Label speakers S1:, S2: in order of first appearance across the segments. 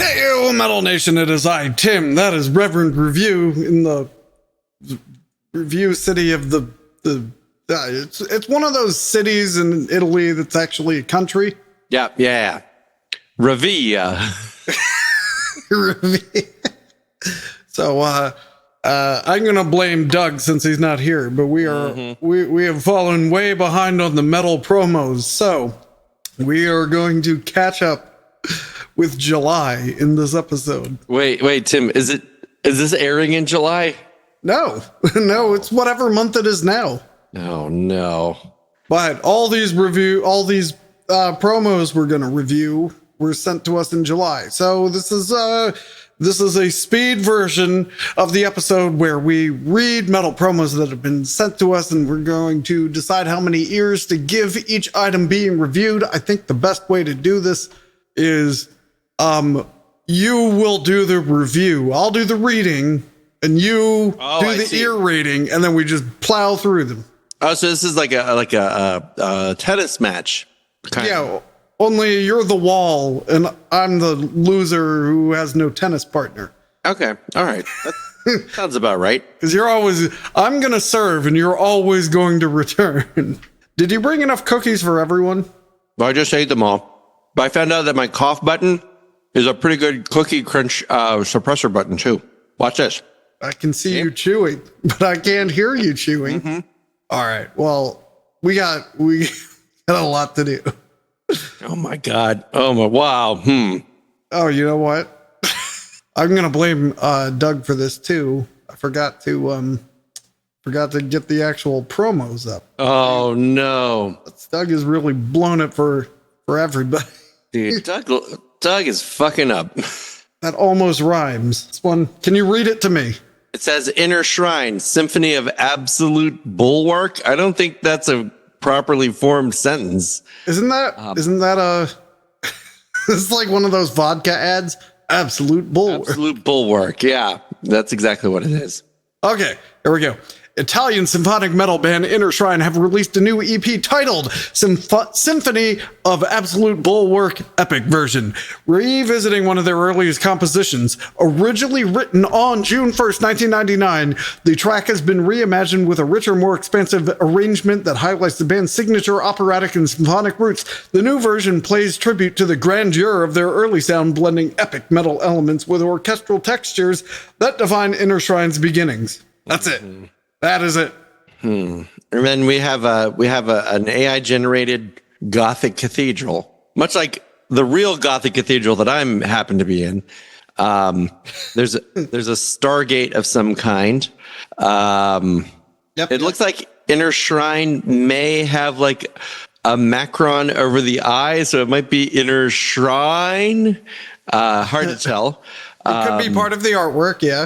S1: Hey, Metal Nation, it is I, Tim. That is Reverend Review in the Review city of the it's one of those cities in Italy that's actually a country.
S2: Yeah. Revia.
S1: So I'm gonna blame Doug since he's not here, but we are we have fallen way behind on the metal promos, so we are going to catch up with July in this episode.
S2: Wait, Tim, is this airing in July?
S1: No, it's whatever month it is now.
S2: Oh no.
S1: But all these promos we're going to review were sent to us in July. So this is a speed version of the episode where we read metal promos that have been sent to us, and we're going to decide how many ears to give each item being reviewed. I think the best way to do this is you will do the review, I'll do the reading, and you do the ear rating, and then we just plow through them.
S2: Oh, so this is like a tennis match.
S1: Only you're the wall, and I'm the loser who has no tennis partner.
S2: Okay, all right. That sounds about right.
S1: Because I'm going to serve, and you're always going to return. Did you bring enough cookies for everyone?
S2: Well, I just ate them all. But I found out that my cough button is a pretty good cookie crunch suppressor button, too. Watch this.
S1: I can see you chewing, but I can't hear you chewing. Mm-hmm. All right. Well, we got a lot to do.
S2: Oh my God. Oh my, wow.
S1: Oh, you know what? I'm going to blame Doug for this too. I forgot to get the actual promos up.
S2: Oh no.
S1: Doug has really blown it for everybody.
S2: Dude, Doug is fucking up.
S1: That almost rhymes. This one, can you read it to me?
S2: It says Inner Shrine, Symphony of Absolute Bulwark. I don't think that's a properly formed sentence.
S1: Isn't that it's like one of those vodka ads? Absolute Bulwark.
S2: Absolute Bulwark. Yeah, that's exactly what it is.
S1: Okay, here we go. Italian symphonic metal band Inner Shrine have released a new EP titled Symphony of Absolute Bulwark Epic Version, revisiting one of their earliest compositions. Originally written on June 1st, 1999, the track has been reimagined with a richer, more expansive arrangement that highlights the band's signature operatic and symphonic roots. The new version plays tribute to the grandeur of their early sound, blending epic metal elements with orchestral textures that define Inner Shrine's beginnings. That's it. That is it.
S2: And then we have an AI generated Gothic cathedral, much like the real Gothic cathedral that I'm happen to be in. There's a Stargate of some kind. It looks like Inner Shrine may have like a macron over the eye, so it might be Inner Shrine. Hard to tell.
S1: It could be part of the artwork, yeah.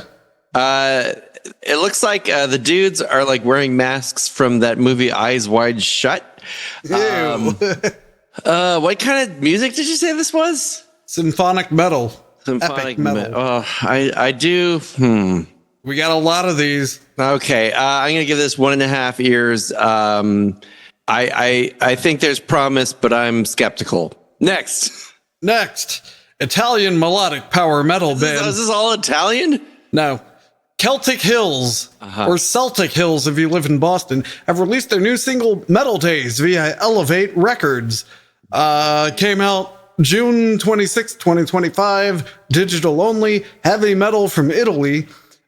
S2: It looks like the dudes are like wearing masks from that movie Eyes Wide Shut. What kind of music did you say this was?
S1: Symphonic metal.
S2: Symphonic metal. Oh, I do.
S1: We got a lot of these.
S2: Okay, I'm gonna give this 1.5 ears. I think there's promise, but I'm skeptical. Next,
S1: Italian melodic power metal band.
S2: Is this all Italian?
S1: No. Celtic Hills, or Celtic Hills if you live in Boston, have released their new single Metal Days via Elevate Records. Came out June 26, 2025, digital only, heavy metal from Italy.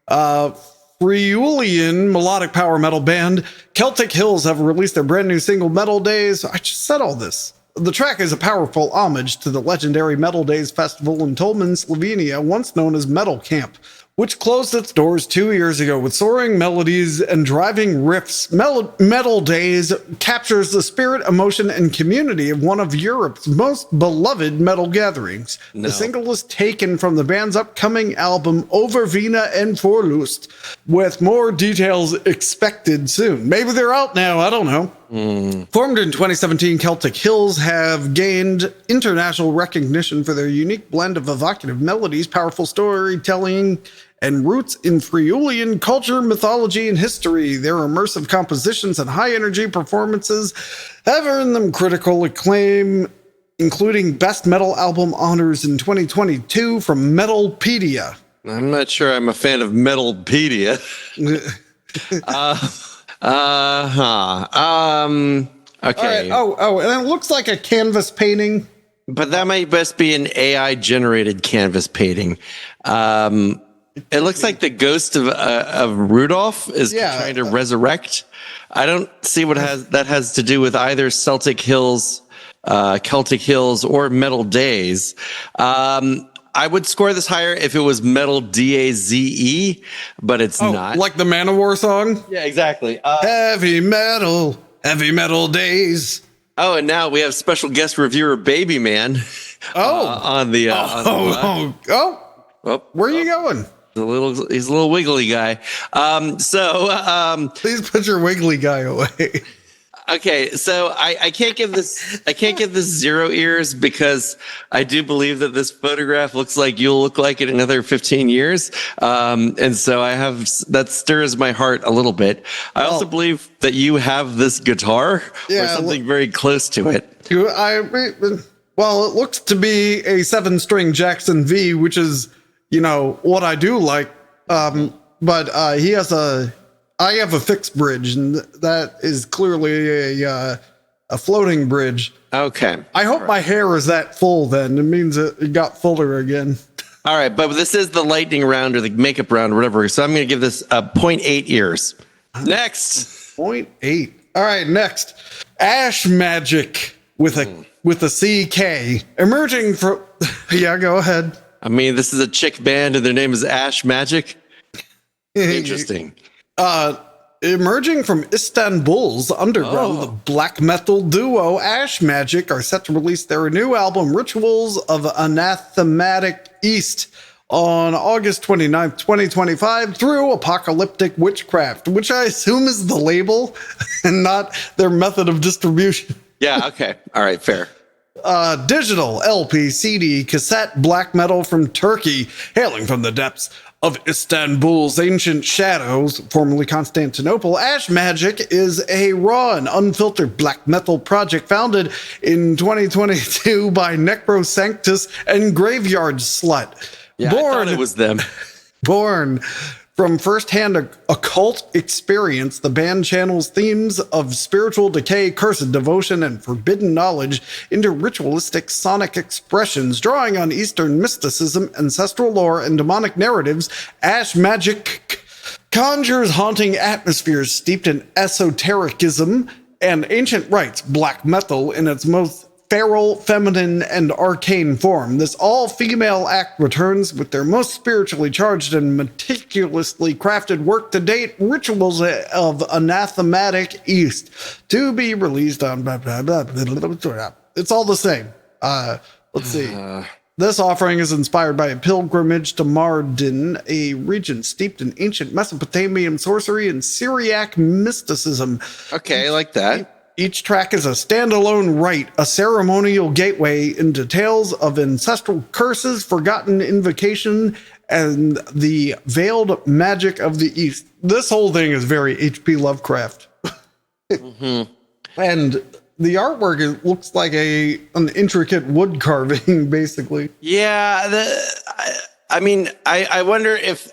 S1: Friulian melodic power metal band Celtic Hills have released their brand new single Metal Days. I just said all this. The track is a powerful homage to the legendary Metal Days festival in Tolmin, Slovenia, once known as Metal Camp, which closed its doors 2 years ago. With soaring melodies and driving riffs, Metal Days captures the spirit, emotion, and community of one of Europe's most beloved metal gatherings. No. The single is taken from the band's upcoming album Over Vina and Forlust, with more details expected soon. Maybe they're out now, I don't know. Formed in 2017, Celtic Hills have gained international recognition for their unique blend of evocative melodies, powerful storytelling, and roots in Friulian culture, mythology, and history. Their immersive compositions and high-energy performances have earned them critical acclaim including Best Metal Album honors in 2022 from Metalpedia.
S2: I'm not sure I'm a fan of Metalpedia. Okay.
S1: All right. Oh, and it looks like a canvas painting.
S2: But that might best be an AI generated canvas painting. It looks like the ghost of Rudolph is trying to resurrect. I don't see what that has to do with either Celtic Hills, Celtic Hills, or Metal Days. I would score this higher if it was Metal Daze, but it's not.
S1: Like the Manowar song?
S2: Yeah, exactly.
S1: Heavy metal days.
S2: Oh, and now we have special guest reviewer Baby Man. On the.
S1: Where are you going?
S2: He's a little wiggly guy.
S1: Please put your wiggly guy away.
S2: Okay, so I can't give this 0 ears because I do believe that this photograph looks like you'll look like it in another 15 years. And so that stirs my heart a little bit. I also believe that you have this guitar or something very close to it.
S1: Well, it looks to be a 7-string Jackson V, which is, what I do like. But I have a fixed bridge, and that is clearly a floating bridge.
S2: Okay.
S1: I hope my hair is that full then. It means it got fuller again.
S2: All right, but this is the lightning round or the makeup round or whatever, so I'm going to give this a 0.8 ears. Next.
S1: 0.8. All right, next. Ash Magic with a CK. Emerging from... Yeah, go ahead.
S2: I mean, this is a chick band, and their name is Ash Magic. Interesting.
S1: Emerging from Istanbul's underground, the black metal duo Ash Magic are set to release their new album, Rituals of Anathematic East, on August 29th, 2025, through Apocalyptic Witchcraft, which I assume is the label and not their method of distribution.
S2: Yeah, okay. All right, fair.
S1: Digital, LP, CD, cassette, black metal from Turkey, hailing from the depths of Istanbul's ancient shadows, formerly Constantinople. Ash Magic is a raw and unfiltered black metal project founded in 2022 by Necrosanctus and Graveyard Slut.
S2: Yeah, I thought it was them.
S1: Born from firsthand occult experience, the band channels themes of spiritual decay, cursed devotion, and forbidden knowledge into ritualistic sonic expressions, drawing on Eastern mysticism, ancestral lore, and demonic narratives. Ash Magic conjures haunting atmospheres steeped in esotericism and ancient rites, black metal in its most feral, feminine, and arcane form. This all-female act returns with their most spiritually charged and meticulously crafted work to date, Rituals of Anathematic East, to be released on blah, blah, blah, blah, blah, blah. It's all the same. Let's see. This offering is inspired by a pilgrimage to Mardin, a region steeped in ancient Mesopotamian sorcery and Syriac mysticism.
S2: Okay, I like that.
S1: Each track is a standalone rite, a ceremonial gateway into tales of ancestral curses, forgotten invocation, and the veiled magic of the East. This whole thing is very H.P. Lovecraft. Mm-hmm. And the artwork looks like an intricate wood carving, basically.
S2: Yeah, I wonder if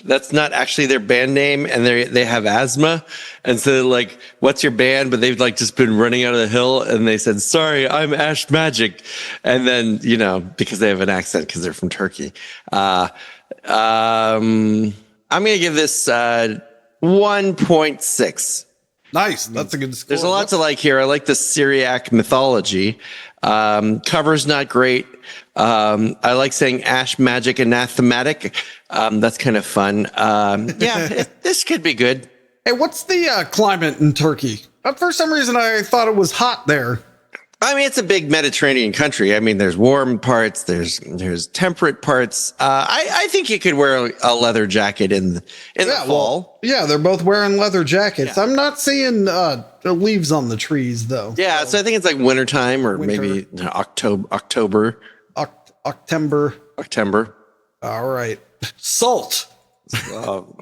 S2: that's not actually their band name, and they have asthma, and so like, what's your band? But they've like just been running out of the hill, and they said, "Sorry, I'm Ash Magic," and then because they have an accent because they're from Turkey. I'm gonna give this 1.6.
S1: Nice, that's a good score.
S2: There's a lot to like here. I like the Syriac mythology. Cover's not great. I like saying Ash Magic Anathematic. That's kind of fun. This could be good.
S1: Hey, what's the climate in Turkey? For some reason, I thought it was hot there.
S2: I mean, it's a big Mediterranean country. I mean, there's warm parts, there's temperate parts. I think you could wear a leather jacket in the fall.
S1: Yeah, they're both wearing leather jackets. Yeah. I'm not seeing leaves on the trees, though.
S2: Yeah, so I think it's like wintertime or maybe October. October. All right.
S1: Salt.
S2: Well,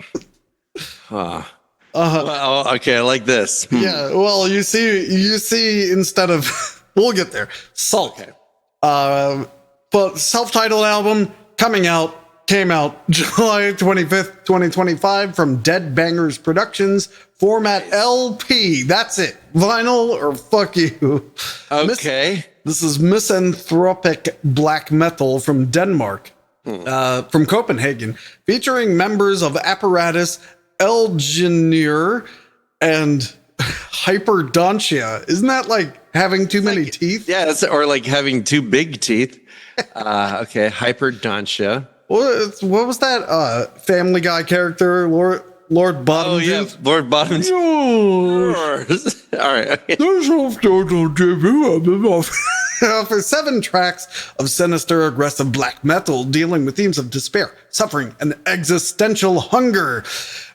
S2: okay, I like this.
S1: Yeah, well, you see, instead of We'll get there. Salt.
S2: Okay.
S1: But self-titled album came out July 25th, 2025 from Dead Bangers Productions, format LP. That's it. Vinyl or fuck you.
S2: Okay.
S1: This is misanthropic black metal from Denmark, from Copenhagen, featuring members of Apparatus, Elgenir, and Hyperdontia. Isn't that like having too many teeth?
S2: Yeah, or like having too big teeth. Okay, hyperdontia.
S1: What was that Family Guy character, Lord Bottom?
S2: Oh yeah, Lord Bottom. All right. Okay.
S1: For 7 tracks of sinister, aggressive black metal dealing with themes of despair, suffering, and existential hunger.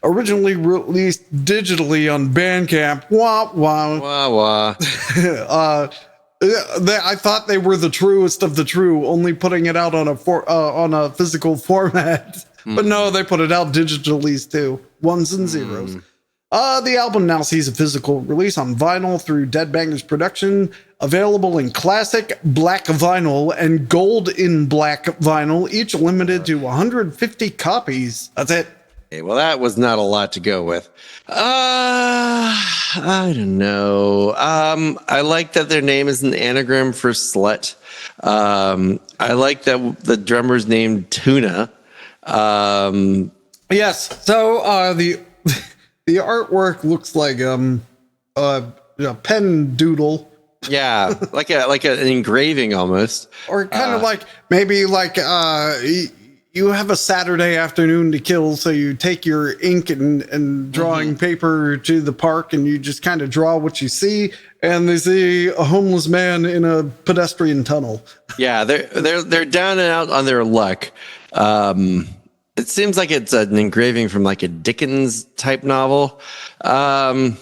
S1: Originally released digitally on Bandcamp. Wah, wah.
S2: Wah wah.
S1: I thought they were the truest of the true, only putting it out on a physical format. But no, they put it out digitally too. Ones and zeros. The album now sees a physical release on vinyl through Dead Bangers Production, available in classic black vinyl and gold in black vinyl, each limited to 150 copies. That's it.
S2: Okay, well, that was not a lot to go with. I don't know. I like that their name is an anagram for slut. I like that the drummer's named Tuna.
S1: Yes. So the artwork looks like a pen doodle.
S2: Yeah, like an engraving almost,
S1: Or kind of like maybe like you have a Saturday afternoon to kill, so you take your ink and drawing paper to the park, and you just kind of draw what you see, and they see a homeless man in a pedestrian tunnel.
S2: Yeah, they're down and out on their luck. It seems like it's an engraving from like a Dickens type novel.
S1: Yeah,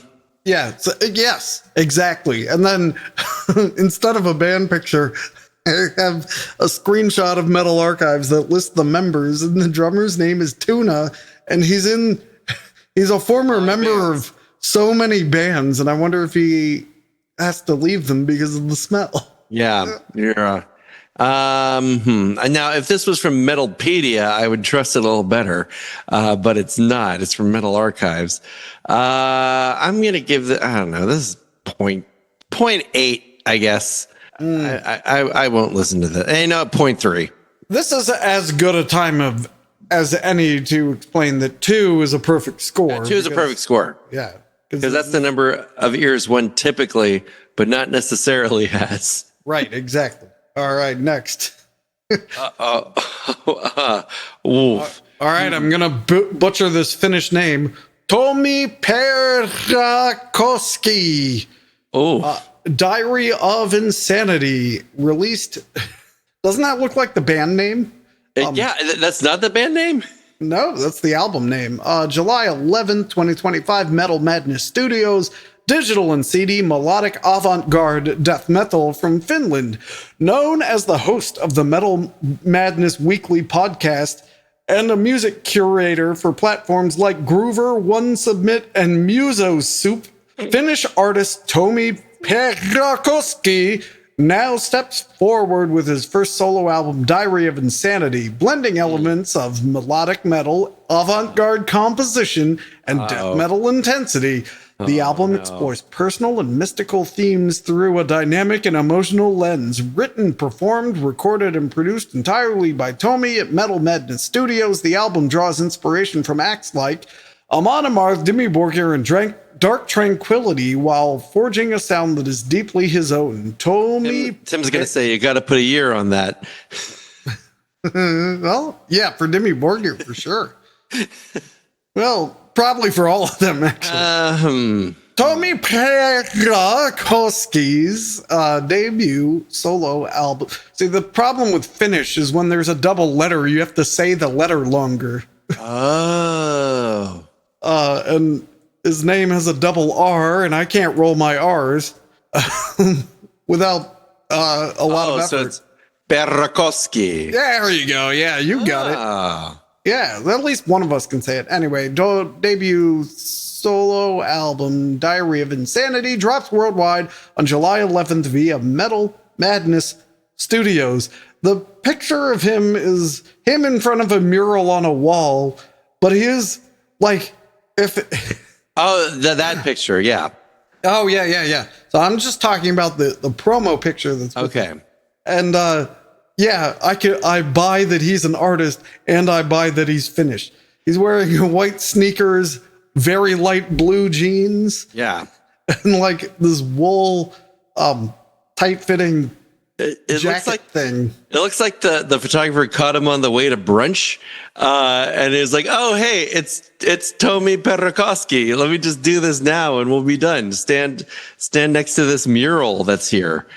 S1: yes, exactly. And then instead of a band picture, I have a screenshot of Metal Archives that lists the members, and the drummer's name is Tuna, and he's a former member of so many bands, and I wonder if he has to leave them because of the smell.
S2: Yeah, yeah. And now if this was from Metalpedia, I would trust it a little better, but it's not. It's from Metal Archives. I'm gonna give I don't know. This is 0.8, I guess. I won't listen to that. Hey, no, 0.3.
S1: This is as good a time as any to explain that 2 is a perfect score.
S2: Yeah, 2 is a perfect score.
S1: Yeah,
S2: because that's the number of ears one typically, but not necessarily has.
S1: Right, exactly. All right, next.
S2: Oof.
S1: All right, I'm gonna butcher this Finnish name. Tomi Perrakoski.
S2: Oh.
S1: Diary of Insanity, released. Doesn't that look like the band name?
S2: Yeah, that's not the band name?
S1: No, that's the album name. July 11th, 2025, Metal Madness Studios, digital and CD melodic avant-garde death metal from Finland. Known as the host of the Metal Madness Weekly podcast and a music curator for platforms like Groover, One Submit, and Muso Soup, Finnish artist Tomi Perrakoski now steps forward with his first solo album, Diary of Insanity, blending elements of melodic metal, avant-garde composition, and death metal intensity. The album explores personal and mystical themes through a dynamic and emotional lens. Written, performed, recorded, and produced entirely by Tomi at Metal Madness Studios, the album draws inspiration from acts like Amon Amarth, Dimmu Borgir, and Dark Tranquility, while forging a sound that is deeply his own.
S2: Tim's going to say you got to put a year on that.
S1: Well, yeah, for Dimmu Borgir, for sure. Well, probably for all of them, actually. Tomi Perrakoski's debut solo album. See, the problem with Finnish is when there's a double letter, you have to say the letter longer.
S2: Oh.
S1: And his name has a double R, and I can't roll my R's without a lot of effort.
S2: So it's Perrakoski.
S1: There you go. Yeah, you got it. Yeah, at least one of us can say it. Anyway, debut solo album, Diary of Insanity, drops worldwide on July 11th via Metal Madness Studios. The picture of him is him in front of a mural on a wall, but he is like,
S2: that picture, yeah.
S1: Oh, yeah. So I'm just talking about the promo picture that's
S2: okay.
S1: And I buy that he's an artist, and I buy that he's finished. He's wearing white sneakers, very light blue jeans.
S2: Yeah.
S1: And like this wool, tight-fitting jacket
S2: looks like,
S1: thing.
S2: It looks like the photographer caught him on the way to brunch, and is like, "Oh, hey, it's Tommy Perakowski. Let me just do this now, and we'll be done. Stand next to this mural that's here."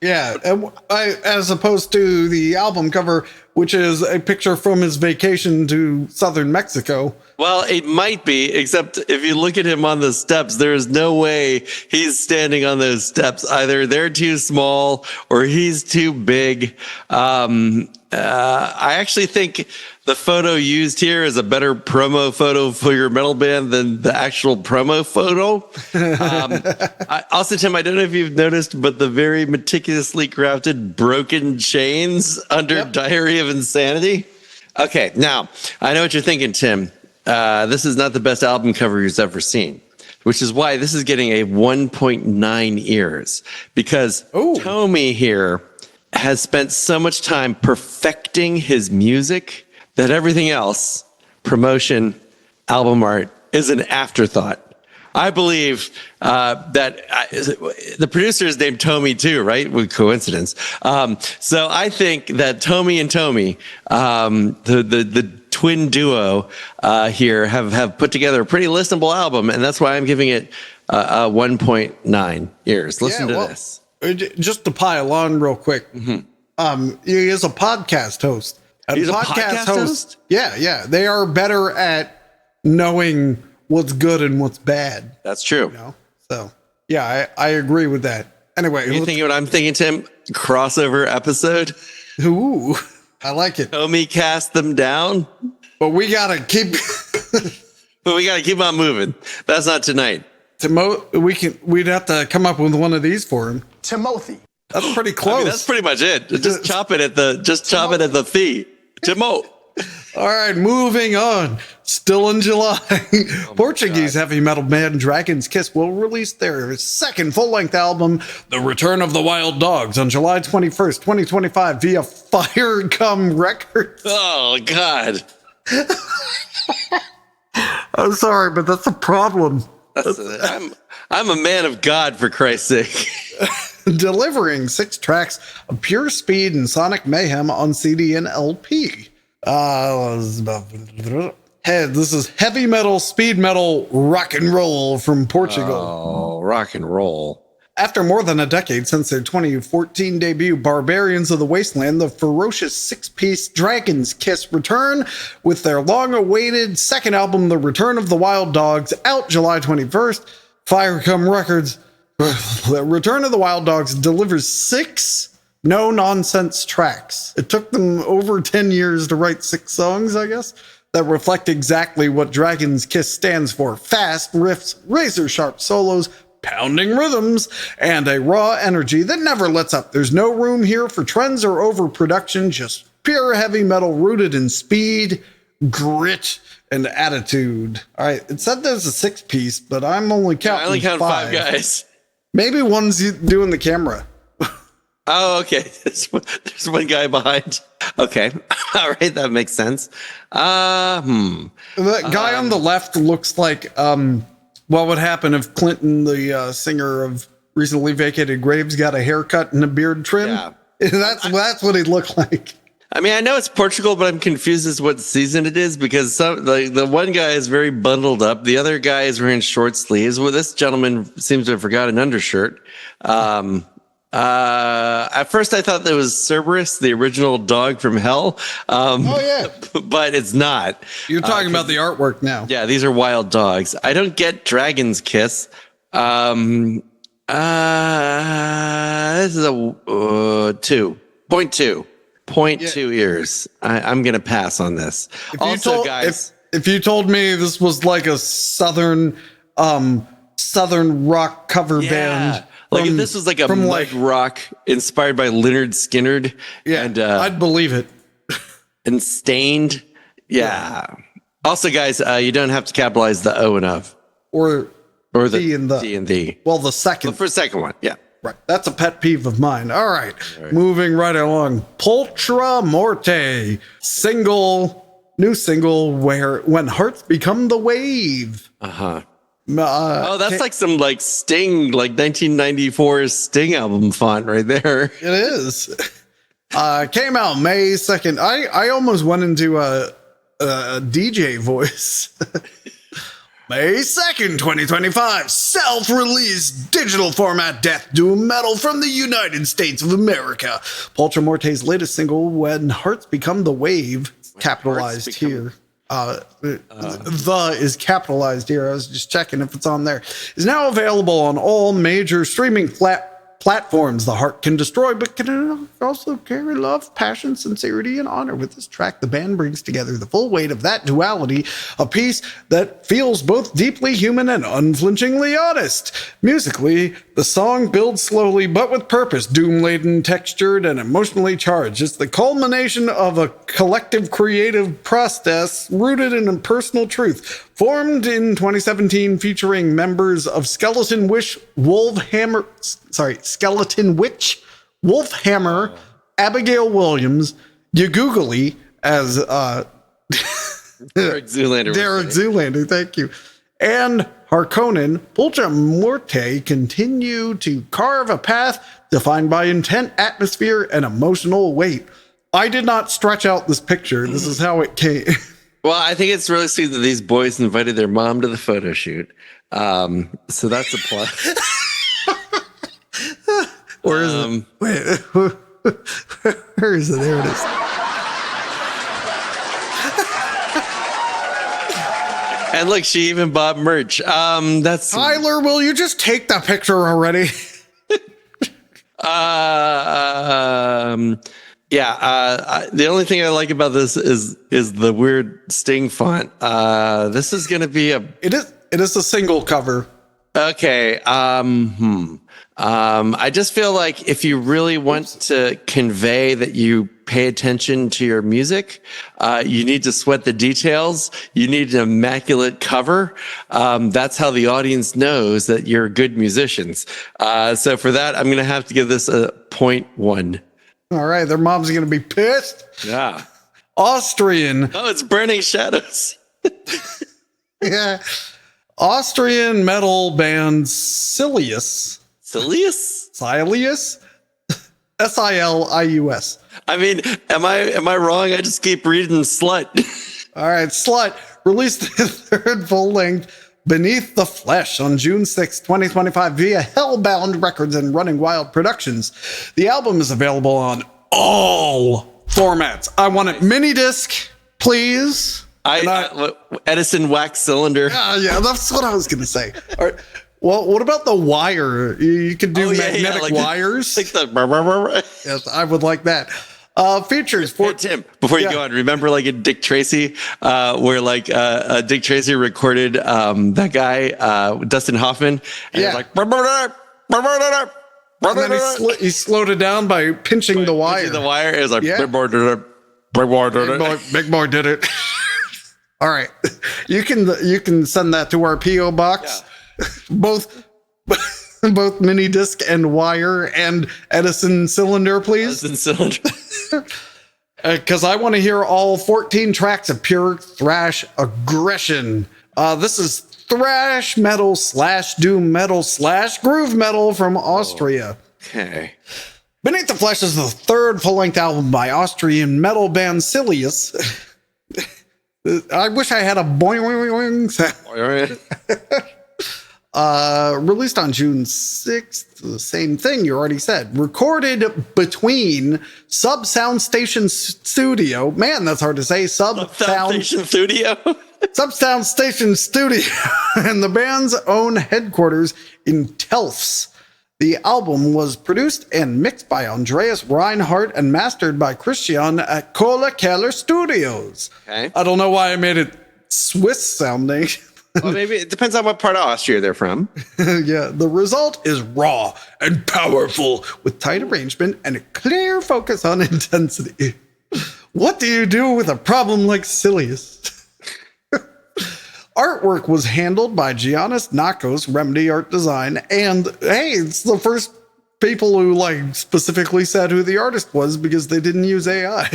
S1: Yeah, as opposed to the album cover, which is a picture from his vacation to southern Mexico.
S2: Well, it might be, except if you look at him on the steps, there is no way he's standing on those steps. Either they're too small or he's too big. I actually think the photo used here is a better promo photo for your metal band than the actual promo photo. Also, Tim, I don't know if you've noticed, but the very meticulously crafted broken chains under Diary of Insanity. Okay, now, I know what you're thinking, Tim. This is not the best album cover you've ever seen, which is why this is getting a 1.9 ears, because Tommy here has spent so much time perfecting his music that everything else, promotion, album art, is an afterthought. I believe that the producer is named Tommy too, right? With coincidence. So I think that Tommy and Tommy, the twin duo here, have put together a pretty listenable album, and that's why I'm giving it 1.9 ears. Listen to this.
S1: Just to pile on real quick, he is a podcast host.
S2: He's a podcast host?
S1: Yeah. They are better at knowing what's good and what's bad.
S2: That's true.
S1: You know? So, yeah, I agree with that. Anyway.
S2: You thinking what I'm thinking, Tim? Crossover episode?
S1: Ooh, I like it.
S2: Tommy cast them down?
S1: But we got to keep...
S2: But we got to keep on moving. That's not tonight.
S1: We'd have to come up with one of these for him.
S3: Timothy.
S1: That's pretty close.
S2: I mean, that's pretty much it. Just chop it at the fee. Timo.
S1: All right, moving on. Still in July, Portuguese heavy metal band Dragon's Kiss will release their second full-length album, The Return of the Wild Dogs, on July 21st, 2025 via Firecum Records.
S2: Oh, God.
S1: I'm sorry, but that's a problem.
S2: I'm a man of God, for Christ's sake.
S1: Delivering 6 tracks of pure speed and sonic mayhem on CD and LP. This is heavy metal, speed metal, rock and roll from Portugal.
S2: Oh, rock and roll.
S1: After more than a decade since their 2014 debut, Barbarians of the Wasteland, the ferocious 6-piece Dragon's Kiss return with their long-awaited second album, The Return of the Wild Dogs, out July 21st. Firecum Records. The Return of the Wild Dogs delivers 6 no-nonsense tracks. It took them over 10 years to write 6 songs, I guess, that reflect exactly what Dragon's Kiss stands for. Fast riffs, razor-sharp solos, pounding rhythms, and a raw energy that never lets up. There's no room here for trends or overproduction, just pure heavy metal rooted in speed, grit, and attitude. All right, it said there's a 6-piece, but I'm only counting
S2: I only count
S1: 5
S2: guys.
S1: Maybe one's doing the camera.
S2: Oh, okay. There's one guy behind. Okay. All right. That makes sense.
S1: The guy on the left looks like what would happen if Clinton, the singer of recently vacated Graves, got a haircut and a beard trim.
S2: Yeah.
S1: That's what he'd look like.
S2: I mean, I know it's Portugal, but I'm confused as to what season it is, because the one guy is very bundled up. The other guy is wearing short sleeves. Well, this gentleman seems to have forgot an undershirt. At first I thought that was Cerberus, the original dog from hell. But it's not.
S1: You're talking about the artwork now.
S2: Yeah, these are wild dogs. I don't get Dragon's Kiss. This is a 2.2 ears. I'm going to pass on this. Also, guys,
S1: if you told me this was like a southern rock cover band,
S2: like if this was like a mud rock inspired by Lynyrd Skynyrd, and
S1: I'd believe it.
S2: And Stained, Also, guys, you don't have to capitalize the O and of,
S1: or
S2: the
S1: D and the.
S2: D and the.
S1: Well, the second.
S2: For the second one, yeah.
S1: Right. That's a pet peeve of mine. All right. Moving right along. Pultra Morte. New single When Hearts Become the Wave.
S2: Uh-huh. That's like some like Sting, like 1994 Sting album font right there.
S1: It is. Came out May 2nd. I almost went into a DJ voice. May 2nd, 2025, self-released digital format death doom metal from the United States of America. Pultra Morte's latest single, When Hearts Become the Wave, capitalized here. The is capitalized here. I was just checking if it's on there. Is now available on all major streaming platforms. The heart can destroy, but can also carry love, passion, sincerity, and honor. With this track, the band brings together the full weight of that duality, a piece that feels both deeply human and unflinchingly honest. Musically, the song builds slowly but with purpose, doom-laden, textured, and emotionally charged. It's the culmination of a collective creative process rooted in a personal truth. Formed in 2017, featuring members of Skeleton Witch, Wolfhammer, Abigail Williams, Yagoogly as
S2: Derek
S1: Zoolander, thank you, and Harkonnen, Pultra Morte continue to carve a path defined by intent, atmosphere, and emotional weight. I did not stretch out this picture. This is how it came.
S2: Well, I think it's really sweet that these boys invited their mom to the photo shoot. So that's a plus.
S1: Where is it? Wait, where is it? There it is.
S2: And look, she even bought merch. That's
S1: Tyler, will you just take that picture already?
S2: The only thing I like about this is the weird Sting font. This is going to be
S1: It is a single cover.
S2: Okay. I just feel like if you really want to convey that you pay attention to your music, you need to sweat the details. You need an immaculate cover. That's how the audience knows that you're good musicians. So for that, I'm going to have to give this a 0.1.
S1: All right. Their mom's going to be pissed.
S2: Yeah.
S1: Austrian.
S2: Oh, it's Burning Shadows.
S1: Yeah. Austrian metal band Silius. Silius? Silius.
S2: I mean, am I wrong? I just keep reading Slut.
S1: All right, Slut released their third full-length Beneath the Flesh on June 6, 2025 via Hellbound Records and Running Wild Productions. The album is available on all formats. I want it mini disc, please.
S2: Edison wax cylinder.
S1: Yeah, that's what I was going to say. All right. Well, what about the wire? You could do magnetic wires.
S2: Like the
S1: yes, I would like that. Features for
S2: Tim. Before you go on, remember like in Dick Tracy, where like Dick Tracy recorded that guy Dustin Hoffman, and
S1: yeah,
S2: like,
S1: and then he slowed it down by pinching the wire.
S2: Pinching the wire, it was like Big Boy did it.
S1: All right, you can send that to our PO box. Yeah. both mini disc and wire and Edison cylinder, please.
S2: Edison cylinder.
S1: Because I want to hear all 14 tracks of pure thrash aggression. This is thrash metal / doom metal / groove metal from Austria.
S2: Okay.
S1: Beneath the Flesh is the third full-length album by Austrian metal band Silius. I wish I had a boing sound. Released on June 6th, the same thing you already said. Recorded between Sub Sound Station Studio. Man, that's hard to say. Sub Sound
S2: Station Studio.
S1: Sub Sound Station Studio and the band's own headquarters in Telfs. The album was produced and mixed by Andreas Reinhardt and mastered by Christian at Cola Keller Studios.
S2: Okay.
S1: I don't know why I made it Swiss sounding.
S2: Well, maybe it depends on what part of Austria they're from.
S1: Yeah, the result is raw and powerful with tight arrangement and a clear focus on intensity. What do you do with a problem like Silius? Artwork was handled by Giannis Nakos, Remedy Art Design, and hey, it's the first people who like specifically said who the artist was because they didn't use AI.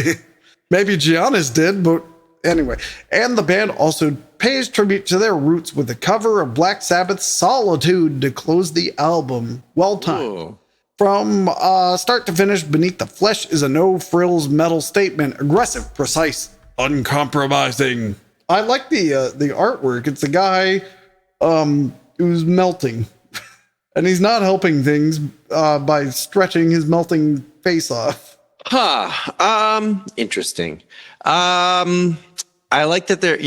S1: Maybe Giannis did, but anyway. And the band also pays tribute to their roots with a cover of Black Sabbath's Solitude to close the album. Well timed.
S2: Ooh.
S1: From start to finish, Beneath the Flesh is a no-frills metal statement. Aggressive, precise, uncompromising. I like the artwork. It's a guy who's melting. And he's not helping things by stretching his melting face off.
S2: Interesting. I like that they're,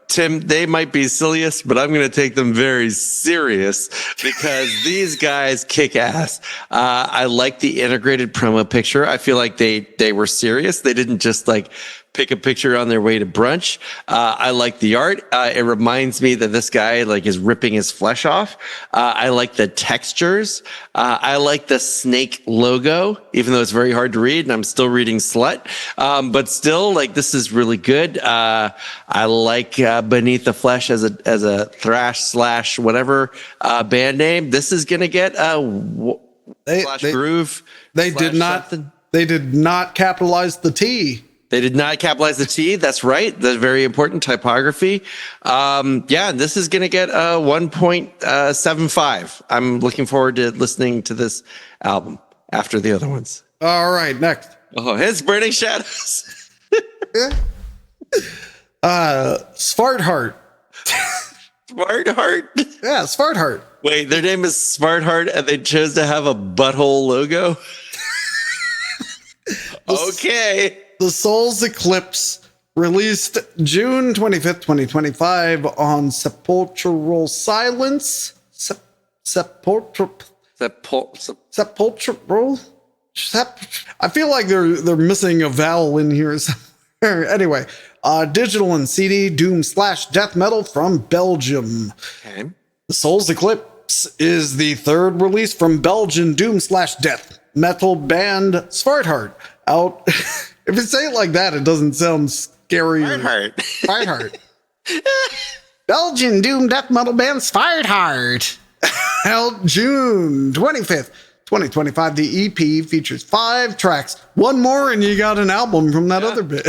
S2: Tim, they might be silliest, but I'm going to take them very serious because these guys kick ass. I like the integrated promo picture. I feel like they were serious. They didn't just like pick a picture on their way to brunch. I like the art. It reminds me that this guy like is ripping his flesh off. I like the textures. I like the snake logo, even though it's very hard to read and I'm still reading slut. But still like, this is really good. I like, Beneath the Flesh as a thrash / whatever, band name. This is going to get groove.
S1: They did not capitalize the T.
S2: They did not capitalize the T. That's right. The very important typography. This is going to get a 1.75. I'm looking forward to listening to this album after the other ones.
S1: All right, next.
S2: Oh, his Burning Shadows.
S1: Svartheart.
S2: Svartheart?
S1: Yeah, Svartheart.
S2: Wait, their name is Svartheart and they chose to have a butthole logo? Okay.
S1: The Soul's Eclipse, released June 25th, 2025 on Sepulchral Silence. Sepulchral. I feel like they're missing a vowel in here somewhere. Anyway, digital and CD doom / death metal from Belgium.
S2: Okay.
S1: The Soul's Eclipse is the third release from Belgian doom / death metal band Svartheart. Out. If you say it like that, it doesn't sound scary. Svartheart. Belgian doom death metal band Svartheart. Out June 25th, 2025. The EP features 5 tracks. One more and you got an album from that other bit.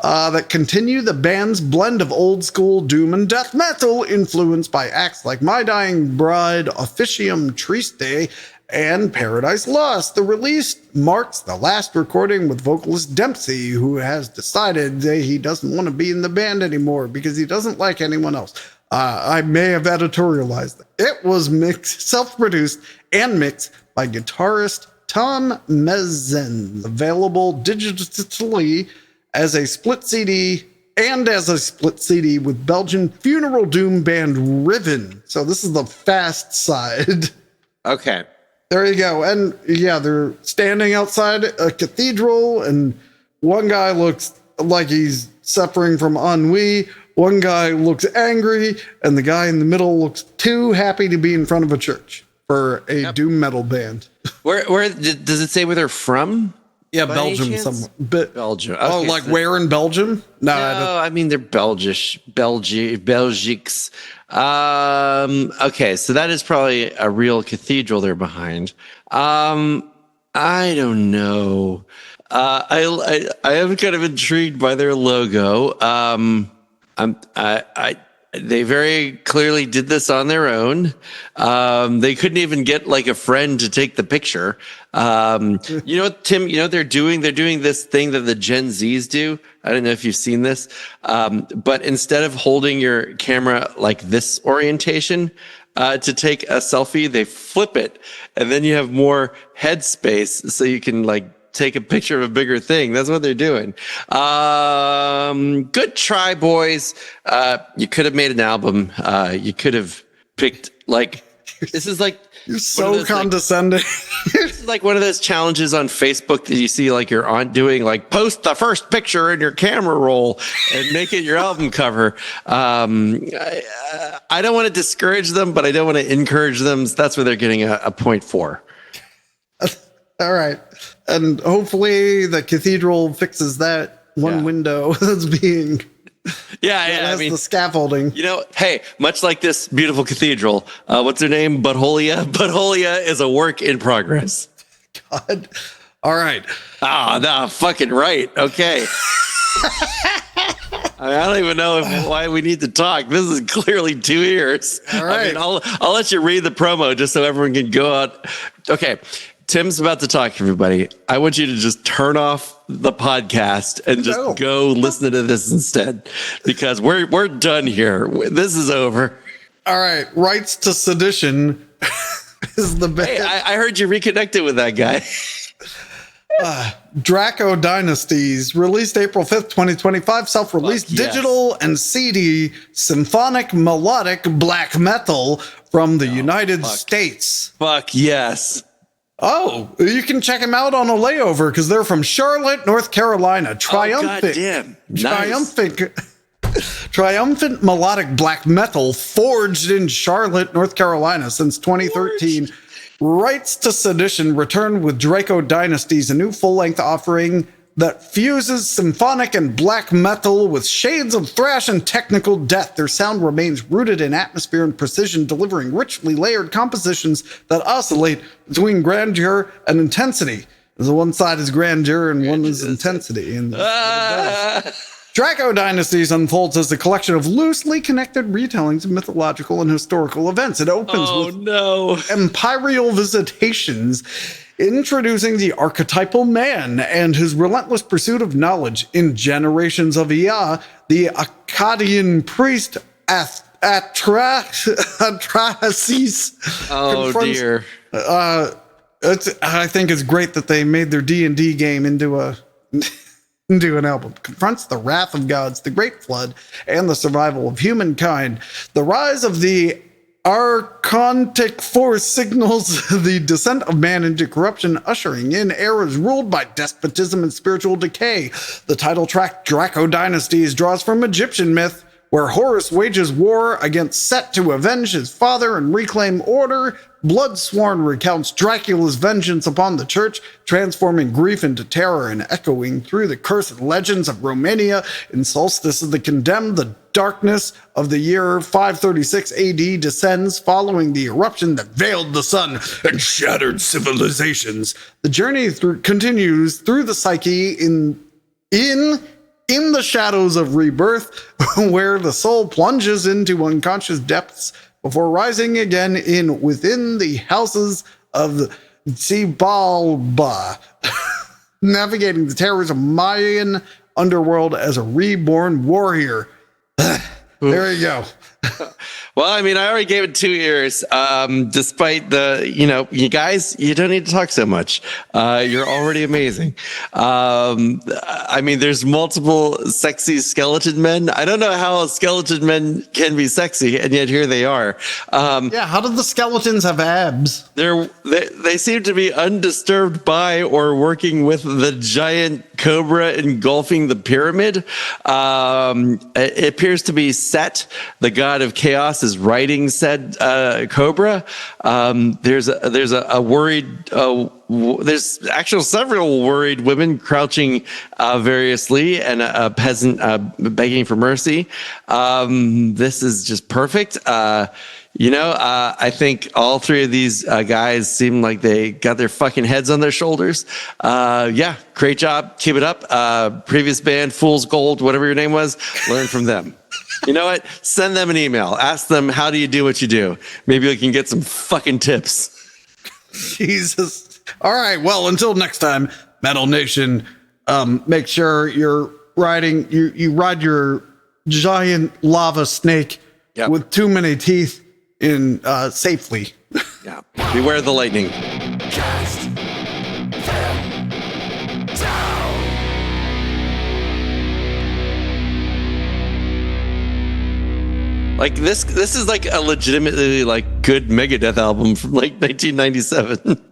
S1: That continue the band's blend of old school doom and death metal influenced by acts like My Dying Bride, Officium Triste, and Paradise Lost. The release marks the last recording with vocalist Dempsey, who has decided that he doesn't want to be in the band anymore because he doesn't like anyone else. I may have editorialized it. It was self-produced and mixed by guitarist Tom Mezen, available digitally as a split CD with Belgian funeral doom band Riven. So this is the fast side.
S2: Okay.
S1: There you go. And yeah, they're standing outside a cathedral, and one guy looks like he's suffering from ennui. One guy looks angry, and the guy in the middle looks too happy to be in front of a church for a doom metal band.
S2: Where does it say where they're from?
S1: Yeah, Belgium.
S2: Belgium. Okay,
S1: Oh, like where in Belgium? No,
S2: I mean they're Belgics. Okay, so that is probably a real cathedral they're behind. I don't know. I am kind of intrigued by their logo. They very clearly did this on their own. They couldn't even get like a friend to take the picture. You know what, Tim, they're doing this thing that the Gen Zs do. I don't know if you've seen this. But instead of holding your camera like this orientation, to take a selfie, they flip it and then you have more head space so you can like take a picture of a bigger thing. That's what they're doing. Good try, boys. You could have made an album. You could have picked this is like
S1: You're so condescending.
S2: It's like one of those challenges on Facebook that you see like your aunt doing, like post the first picture in your camera roll and make it your album cover. I don't want to discourage them, but I don't want to encourage them. That's where they're getting a point for.
S1: All right. And hopefully the cathedral fixes that one window that's being...
S2: I mean,
S1: the scaffolding.
S2: Hey, much like this beautiful cathedral, what's her name? Butholia. Butholia is a work in progress.
S1: God. All right.
S2: No, fucking right. Okay. I don't even know why we need to talk. This is clearly 2 years.
S1: All right.
S2: I mean, I'll let you read the promo just so everyone can go out. Okay. Tim's about to talk, everybody. I want you to just turn off the podcast and just go listen to this instead, because we're done here. This is over.
S1: All right. Rights to Sedition is the best.
S2: Hey, I heard you reconnected with that guy.
S1: Draco Dynasties, released April 5th, 2025, self-released digital and CD symphonic melodic black metal from the United States.
S2: Fuck yes.
S1: Oh, you can check them out on a layover because they're from Charlotte, North Carolina. Triumphant, triumphant melodic black metal forged in Charlotte, North Carolina since 2013. Rights to Sedition returned with Draco Dynasties, a new full-length offering that fuses symphonic and black metal with shades of thrash and technical death. Their sound remains rooted in atmosphere and precision, delivering richly layered compositions that oscillate between grandeur and intensity. The one side is grandeur and one is intensity. And Draco Dynasties unfolds as a collection of loosely connected retellings of mythological and historical events. It opens with imperial visitations, introducing the archetypal man and his relentless pursuit of knowledge. In Generations of Ea, the Akkadian priest Atrahasis.
S2: Oh dear.
S1: I think it's great that they made their D&D game into an album. Confronts the wrath of gods, the great flood, and the survival of humankind. The rise of the Archontic force signals the descent of man into corruption, ushering in eras ruled by despotism and spiritual decay. The title track, Draco Dynasties, draws from Egyptian myth, where Horus wages war against Set to avenge his father and reclaim order. Bloodsworn recounts Dracula's vengeance upon the church, transforming grief into terror and echoing through the cursed legends of Romania. In Solstice of the Condemned, the darkness of the year 536 AD descends following the eruption that veiled the sun and shattered civilizations. The journey continues through the psyche in the shadows of rebirth, where the soul plunges into unconscious depths before rising again within the houses of Xibalba, navigating the terrors of Mayan underworld as a reborn warrior. There you go.
S2: Well, I mean, I already gave it 2 years. Despite you guys, you don't need to talk so much. You're already amazing. I mean, there's multiple sexy skeleton men. I don't know how skeleton men can be sexy, and yet here they are.
S1: How did the skeletons have abs?
S2: They seem to be undisturbed by or working with the giant cobra engulfing the pyramid. It appears to be Set, the god of chaos, is riding said cobra. There's a worried. There's actually several worried women crouching variously, and a peasant begging for mercy. This is just perfect. I think all three of these guys seem like they got their fucking heads on their shoulders. Great job. Keep it up. Previous band, Fool's Gold, whatever your name was, learn from them. You know what? Send them an email. Ask them, how do you do what you do? Maybe we can get some fucking tips.
S1: Jesus. All right. Well, until next time, Metal Nation, make sure you're riding, you ride your giant lava snake with too many teeth in safely.
S2: Yeah. Beware the lightning. Like this is like a legitimately like good Megadeth album from like 1997.